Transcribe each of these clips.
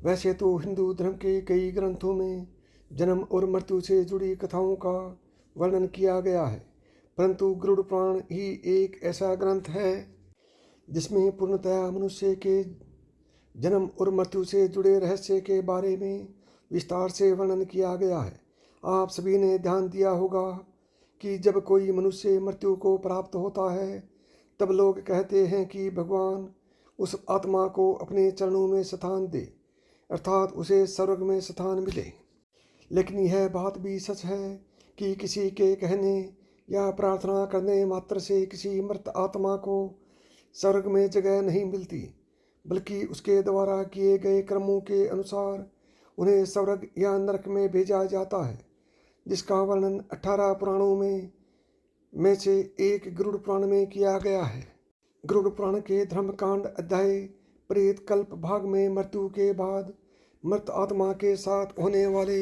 वैसे तो हिंदू धर्म के कई ग्रंथों में जन्म और मृत्यु से जुड़ी कथाओं का वर्णन किया गया है, परंतु गरुड़ पुराण ही एक ऐसा ग्रंथ है जिसमें पूर्णतया मनुष्य के जन्म और मृत्यु से जुड़े रहस्य के बारे में विस्तार से वर्णन किया गया है। आप सभी ने ध्यान दिया होगा कि जब कोई मनुष्य मृत्यु को प्राप्त होता है तब लोग कहते हैं कि भगवान उस आत्मा को अपने चरणों में स्थान दे, अर्थात उसे स्वर्ग में स्थान मिले। लेकिन यह बात भी सच है कि किसी के कहने या प्रार्थना करने मात्र से किसी मृत आत्मा को स्वर्ग में जगह नहीं मिलती, बल्कि उसके द्वारा किए गए कर्मों के अनुसार उन्हें स्वर्ग या नरक में भेजा जाता है, जिसका वर्णन 18 पुराणों में से एक गरुड़ पुराण में किया गया है। गरुड़ पुराण के धर्मकांड अध्याय प्रेत कल्प भाग में मृत्यु के बाद मृत आत्मा के साथ होने वाले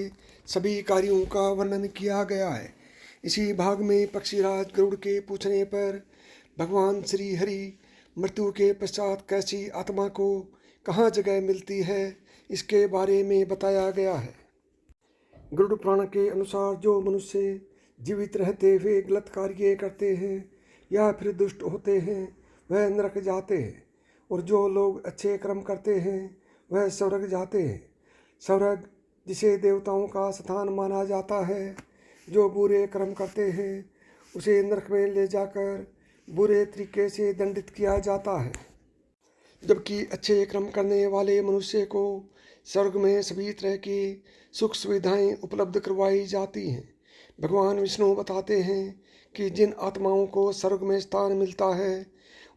सभी कार्यों का वर्णन किया गया है। इसी भाग में पक्षीराज गरुड़ के पूछने पर भगवान श्री हरि मृत्यु के पश्चात कैसी आत्मा को कहाँ जगह मिलती है इसके बारे में बताया गया है। गरुड़ पुराण के अनुसार जो मनुष्य जीवित रहते हुए गलत कार्य करते हैं या फिर दुष्ट होते हैं वह नरक जाते हैं, और जो लोग अच्छे कर्म करते हैं वह स्वर्ग जाते हैं। स्वर्ग जिसे देवताओं का स्थान माना जाता है, जो बुरे कर्म करते हैं उसे नरक में ले जाकर बुरे तरीके से दंडित किया जाता है, जबकि अच्छे कर्म करने वाले मनुष्य को स्वर्ग में सभी तरह की सुख सुविधाएं उपलब्ध करवाई जाती हैं। भगवान विष्णु बताते हैं कि जिन आत्माओं को स्वर्ग में स्थान मिलता है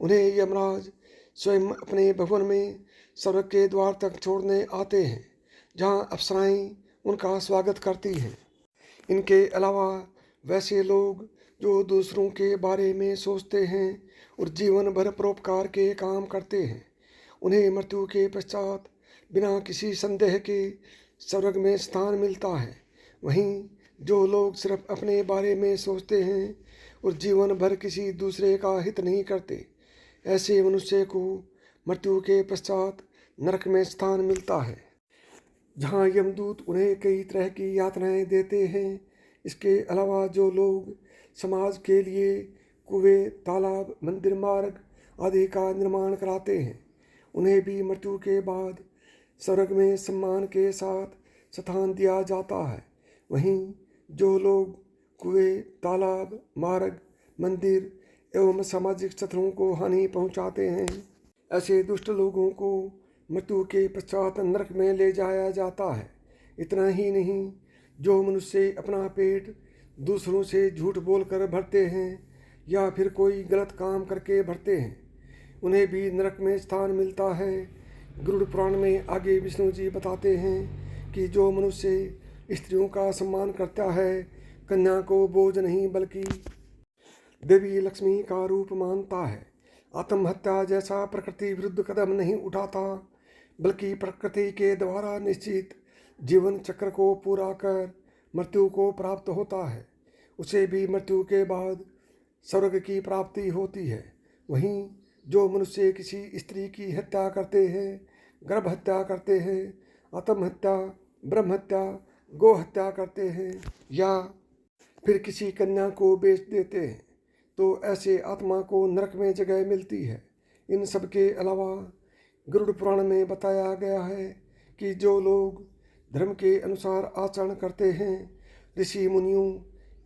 उन्हें यमराज स्वयं अपने भवन में स्वर्ग के द्वार तक छोड़ने आते हैं, जहां अप्सराएं उनका स्वागत करती हैं। इनके अलावा वैसे लोग जो दूसरों के बारे में सोचते हैं और जीवन भर परोपकार के काम करते हैं, उन्हें मृत्यु के पश्चात बिना किसी संदेह के स्वर्ग में स्थान मिलता है। वहीं जो लोग सिर्फ अपने बारे में सोचते हैं और जीवन भर किसी दूसरे का हित नहीं करते, ऐसे मनुष्य को मृत्यु के पश्चात नरक में स्थान मिलता है, जहाँ यमदूत उन्हें कई तरह की यातनाएं देते हैं। इसके अलावा जो लोग समाज के लिए कुएं, तालाब, मंदिर, मार्ग आदि का निर्माण कराते हैं, उन्हें भी मृत्यु के बाद स्वर्ग में सम्मान के साथ स्थान दिया जाता है। वहीं जो लोग कुएं, तालाब, मार्ग, मंदिर एवं सामाजिक स्थलों को हानि पहुंचाते हैं, ऐसे दुष्ट लोगों को मृत्यु के पश्चात नरक में ले जाया जाता है। इतना ही नहीं, जो मनुष्य अपना पेट दूसरों से झूठ बोलकर भरते हैं या फिर कोई गलत काम करके भरते हैं, उन्हें भी नरक में स्थान मिलता है। गरुड़ पुराण में आगे विष्णु जी बताते हैं कि जो मनुष्य स्त्रियों का सम्मान करता है, कन्या को बोझ नहीं बल्कि देवी लक्ष्मी का रूप मानता है, आत्महत्या जैसा प्रकृति विरुद्ध कदम नहीं उठाता, बल्कि प्रकृति के द्वारा निश्चित जीवन चक्र को पूरा कर मृत्यु को प्राप्त होता है, उसे भी मृत्यु के बाद स्वर्ग की प्राप्ति होती है। वहीं जो मनुष्य किसी स्त्री की हत्या करते हैं, गर्भ हत्या करते हैं, आत्महत्या, ब्रह्म हत्या, गो हत्या करते हैं या फिर किसी कन्या को बेच देते हैं, तो ऐसे आत्मा को नरक में जगह मिलती है। इन सब के अलावा गरुड़ पुराण में बताया गया है कि जो लोग धर्म के अनुसार आचरण करते हैं, ऋषि मुनियों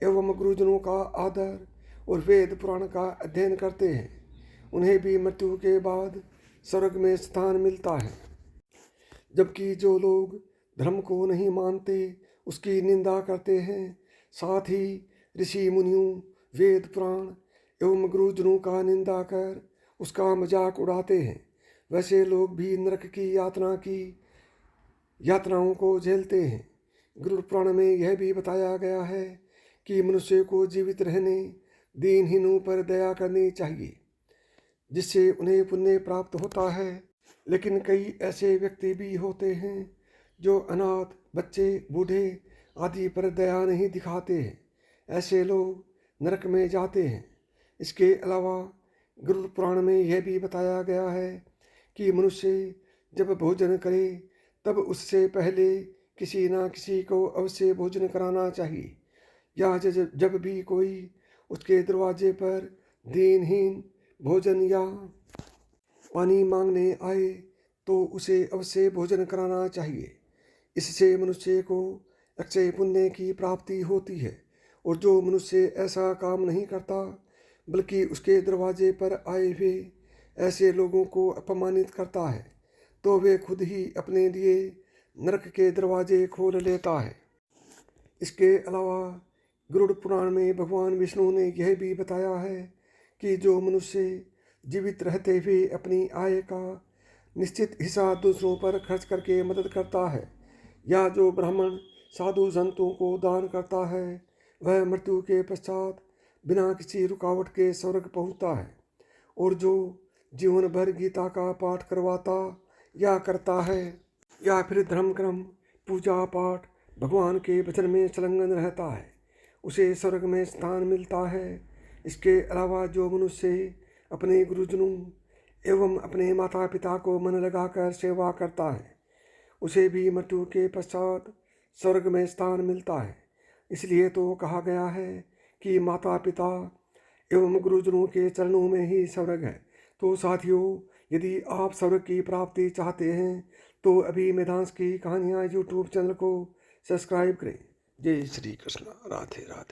एवं गुरुजनों का आदर और वेद पुराण का अध्ययन करते हैं, उन्हें भी मृत्यु के बाद स्वर्ग में स्थान मिलता है। जबकि जो लोग धर्म को नहीं मानते उसकी निंदा करते हैं, साथ ही ऋषि मुनियों, वेद पुराण एवं गुरुजनों का निंदा कर उसका मजाक उड़ाते हैं, वैसे लोग भी नरक की यातनाओं को झेलते हैं। गरुड़ पुराण में यह भी बताया गया है कि मनुष्य को जीवित रहने दीनहीनों पर दया करनी चाहिए, जिससे उन्हें पुण्य प्राप्त होता है। लेकिन कई ऐसे व्यक्ति भी होते हैं जो अनाथ, बच्चे, बूढ़े आदि पर दया नहीं दिखाते हैं, ऐसे लोग नरक में जाते हैं। इसके अलावा गरुड़ पुराण में यह भी बताया गया है कि मनुष्य जब भोजन करे तब उससे पहले किसी न किसी को अवश्य भोजन कराना चाहिए। या जब भी कोई उसके दरवाजे पर दीनहीन भोजन या पानी मांगने आए तो उसे अवश्य भोजन कराना चाहिए। इससे मनुष्य को अक्षय पुण्य की प्राप्ति होती है। और जो मनुष्य ऐसा काम नहीं करता बल्कि उसके दरवाजे पर आए हुए ऐसे लोगों को अपमानित करता है तो वे खुद ही अपने लिए नरक के दरवाजे खोल लेता है। इसके अलावा गरुड़ पुराण में भगवान विष्णु ने यह भी बताया है कि जो मनुष्य जीवित रहते हुए अपनी आय का निश्चित हिस्सा दूसरों पर खर्च करके मदद करता है या जो ब्राह्मण साधु संतों को दान करता है वह मृत्यु के पश्चात बिना किसी रुकावट के स्वर्ग पहुँचता है। और जो जीवन भर गीता का पाठ करवाता या करता है या फिर धर्म कर्म पूजा पाठ भगवान के वचन में संलग्न रहता है उसे स्वर्ग में स्थान मिलता है। इसके अलावा जो मनुष्य अपने गुरुजनों एवं अपने माता पिता को मन लगाकर सेवा करता है उसे भी मृत्यु के पश्चात स्वर्ग में स्थान मिलता है। इसलिए तो कहा गया है कि माता पिता एवं गुरुजनों के चरणों में ही स्वर्ग है। तो साथियों, यदि आप स्वर्ग की प्राप्ति चाहते हैं तो अभी वेदांश की कहानियाँ यूट्यूब चैनल को सब्सक्राइब करें। जय श्री कृष्ण। राधे राधे।